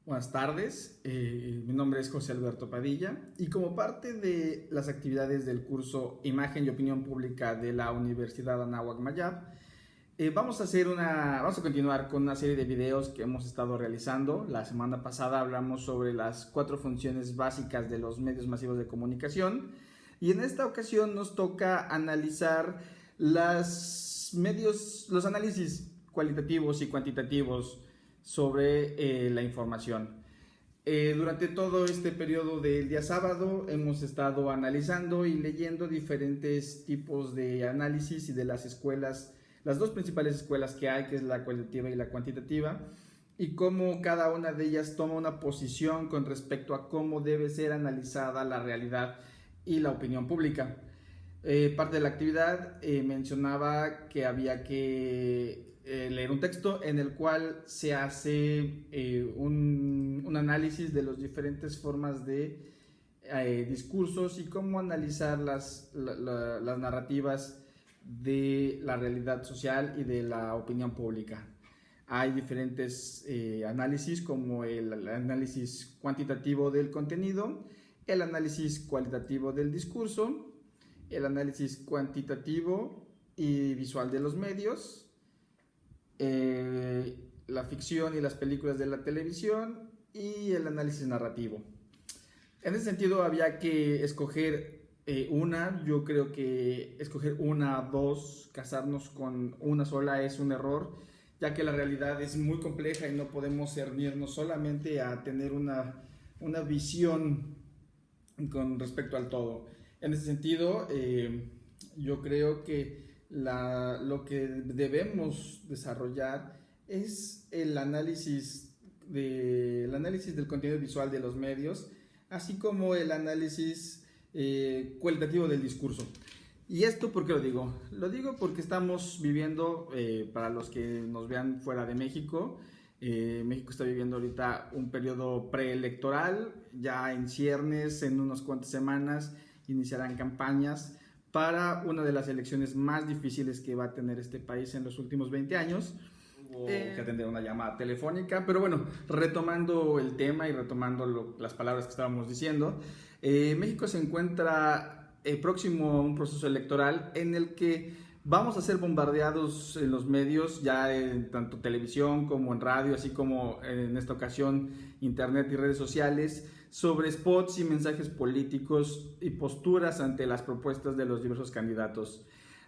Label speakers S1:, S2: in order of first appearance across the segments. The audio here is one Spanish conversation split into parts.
S1: Buenas tardes, mi nombre es José Alberto Padilla y como parte de las actividades del curso Imagen y Opinión Pública de la Universidad Anáhuac Mayab, vamos a continuar con una serie de videos que hemos estado realizando. La semana pasada hablamos sobre las 4 funciones básicas de los medios masivos de comunicación y en esta ocasión nos toca analizar los análisis cualitativos y cuantitativos sobre la información. Durante todo este periodo del día sábado hemos estado analizando y leyendo diferentes tipos de análisis y de las escuelas, las dos principales escuelas que hay, que es la cualitativa y la cuantitativa, y cómo cada una de ellas toma una posición con respecto a cómo debe ser analizada la realidad y la opinión pública. Parte de la actividad mencionaba que había que leer un texto en el cual se hace un análisis de las diferentes formas de discursos y cómo analizar las narrativas de la realidad social y de la opinión pública. Hay diferentes análisis, como el análisis cuantitativo del contenido, el análisis cualitativo del discurso, el análisis cuantitativo y visual de los medios, la ficción y las películas de la televisión y el análisis narrativo. En ese sentido había que escoger yo creo que escoger una, dos, casarnos con una sola es un error, ya que la realidad es muy compleja y no podemos cernirnos solamente a tener una visión con respecto al todo. En ese sentido, yo creo que lo que debemos desarrollar es el análisis del contenido visual de los medios, así como el análisis cualitativo del discurso. ¿Y esto por qué lo digo? Lo digo porque estamos viviendo, para los que nos vean fuera de México, México está viviendo ahorita un periodo preelectoral, ya en ciernes, en unas cuantas semanas iniciarán campañas para una de las elecciones más difíciles que va a tener este país en los últimos 20 años. Hubo que atender una llamada telefónica, pero bueno, retomando el tema y retomando las palabras que estábamos diciendo, México se encuentra próximo a un proceso electoral en el que vamos a ser bombardeados en los medios, ya en tanto televisión como en radio, así como en esta ocasión internet y redes sociales, sobre spots y mensajes políticos y posturas ante las propuestas de los diversos candidatos.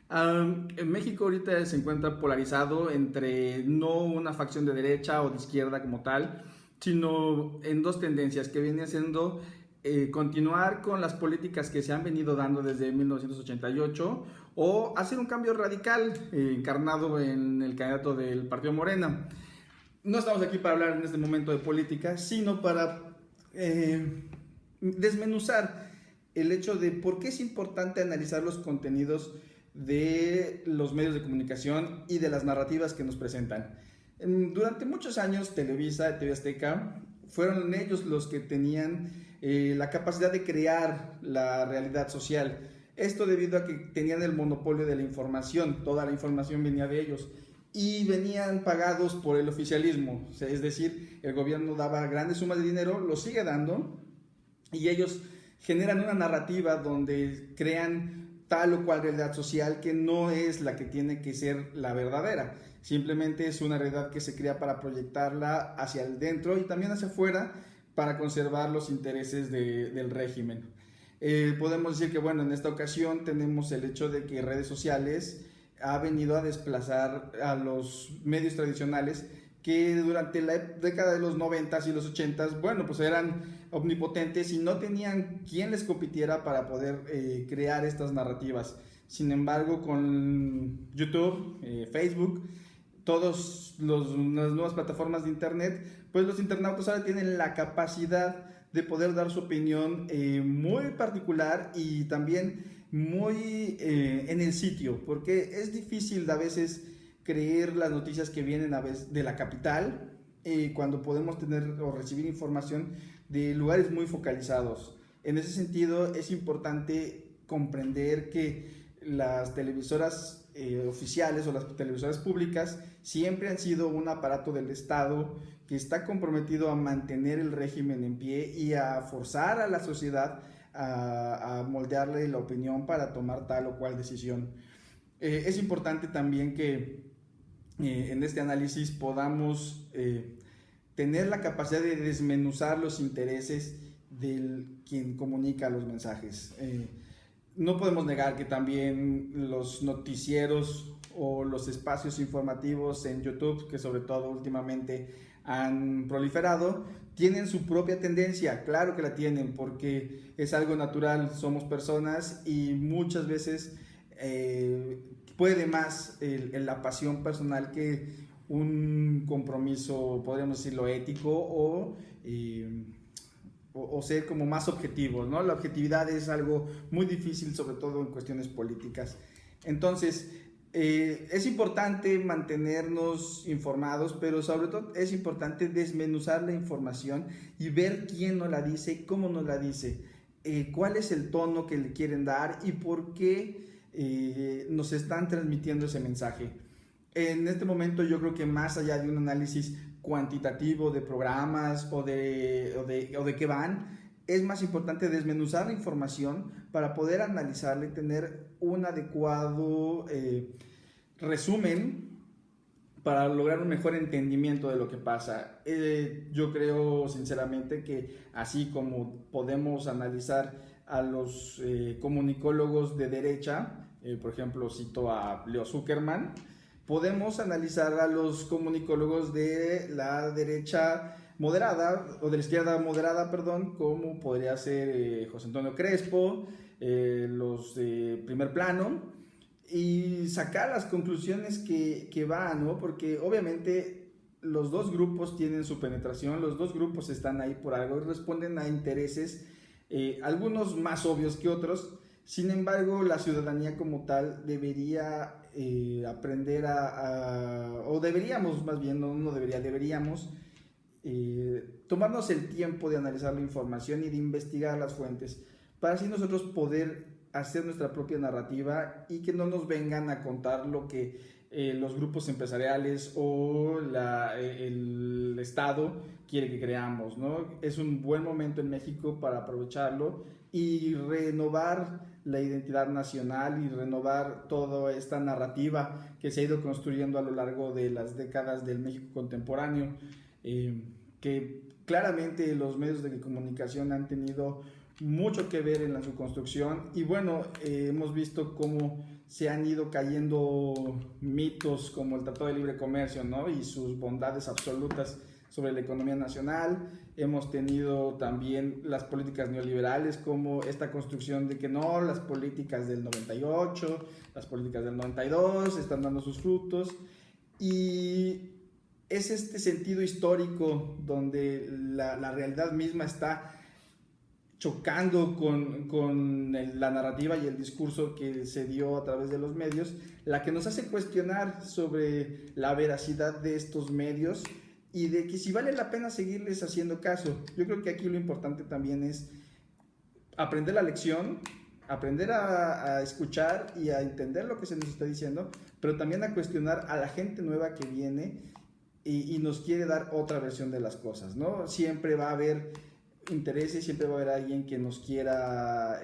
S1: En México ahorita se encuentra polarizado entre no una facción de derecha o de izquierda como tal, sino en dos tendencias que vienen siendo continuar con las políticas que se han venido dando desde 1988 o hacer un cambio radical encarnado en el candidato del Partido Morena. No estamos aquí para hablar en este momento de política, sino para desmenuzar el hecho de por qué es importante analizar los contenidos de los medios de comunicación y de las narrativas que nos presentan. Durante muchos años Televisa, TV Azteca, fueron ellos los que tenían la capacidad de crear la realidad social. Esto debido a que tenían el monopolio de la información, toda la información venía de ellos y venían pagados por el oficialismo, es decir, el gobierno daba grandes sumas de dinero, lo sigue dando, y ellos generan una narrativa donde crean tal o cual realidad social que no es la que tiene que ser la verdadera, simplemente es una realidad que se crea para proyectarla hacia el dentro y también hacia afuera para conservar los intereses del régimen. Podemos decir que bueno, en esta ocasión tenemos el hecho de que redes sociales ha venido a desplazar a los medios tradicionales que durante la década de los 90s y los 80s, bueno, pues eran omnipotentes y no tenían quien les compitiera para poder crear estas narrativas. Sin embargo, con YouTube, Facebook, todas las nuevas plataformas de internet, pues los internautas ahora tienen la capacidad de poder dar su opinión muy particular y también muy en el sitio, porque es difícil a veces creer las noticias que vienen a veces de la capital cuando podemos tener o recibir información de lugares muy focalizados. En ese sentido es importante comprender que las televisoras oficiales o las televisoras públicas siempre han sido un aparato del Estado que está comprometido a mantener el régimen en pie y a forzar a la sociedad a moldearle la opinión para tomar tal o cual decisión. Es importante también que en este análisis podamos tener la capacidad de desmenuzar los intereses del quien comunica los mensajes. No podemos negar que también los noticieros o los espacios informativos en YouTube, que sobre todo últimamente han proliferado, tienen su propia tendencia. Claro que la tienen, porque es algo natural, somos personas y muchas veces puede más la pasión personal que un compromiso, podríamos decirlo, ético o ser como más objetivos, ¿no? La objetividad es algo muy difícil, sobre todo en cuestiones políticas. Entonces, es importante mantenernos informados, pero sobre todo es importante desmenuzar la información y ver quién nos la dice, cómo nos la dice, cuál es el tono que le quieren dar y por qué nos están transmitiendo ese mensaje. En este momento yo creo que más allá de un análisis cuantitativo de programas o de qué van, es más importante desmenuzar la información para poder analizarla y tener un adecuado resumen para lograr un mejor entendimiento de lo que pasa. Yo creo sinceramente que así como podemos analizar a los comunicólogos de derecha, por ejemplo cito a Leo Zuckerman, podemos analizar a los comunicólogos de la derecha moderada, o de la izquierda moderada, perdón, como podría ser José Antonio Crespo, los de Primer Plano, y sacar las conclusiones que van, ¿no? Porque obviamente los dos grupos tienen su penetración, los dos grupos están ahí por algo y responden a intereses, algunos más obvios que otros. Sin embargo, la ciudadanía como tal debería aprender o deberíamos más bien, no debería, deberíamos tomarnos el tiempo de analizar la información y de investigar las fuentes, para así nosotros poder hacer nuestra propia narrativa y que no nos vengan a contar lo que los grupos empresariales o el Estado quiere que creamos, ¿no? Es un buen momento en México para aprovecharlo y renovar la identidad nacional y renovar toda esta narrativa que se ha ido construyendo a lo largo de las décadas del México contemporáneo, que claramente los medios de comunicación han tenido mucho que ver en su construcción y bueno, hemos visto cómo se han ido cayendo mitos como el Tratado de Libre Comercio, ¿no? Y sus bondades absolutas sobre la economía nacional. Hemos tenido también las políticas neoliberales, como esta construcción de que no, las políticas del 98, las políticas del 92 están dando sus frutos, y es este sentido histórico donde la realidad misma está chocando con la narrativa y el discurso que se dio a través de los medios, la que nos hace cuestionar sobre la veracidad de estos medios y de que si vale la pena seguirles haciendo caso. Yo creo que aquí lo importante también es aprender la lección, aprender a escuchar y a entender lo que se nos está diciendo, pero también a cuestionar a la gente nueva que viene y nos quiere dar otra versión de las cosas, ¿no? Siempre va a haber intereses, siempre va a haber alguien que nos quiera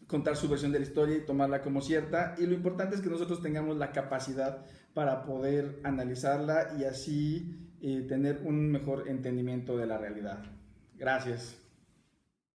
S1: contar su versión de la historia y tomarla como cierta, y lo importante es que nosotros tengamos la capacidad para poder analizarla y así tener un mejor entendimiento de la realidad. Gracias.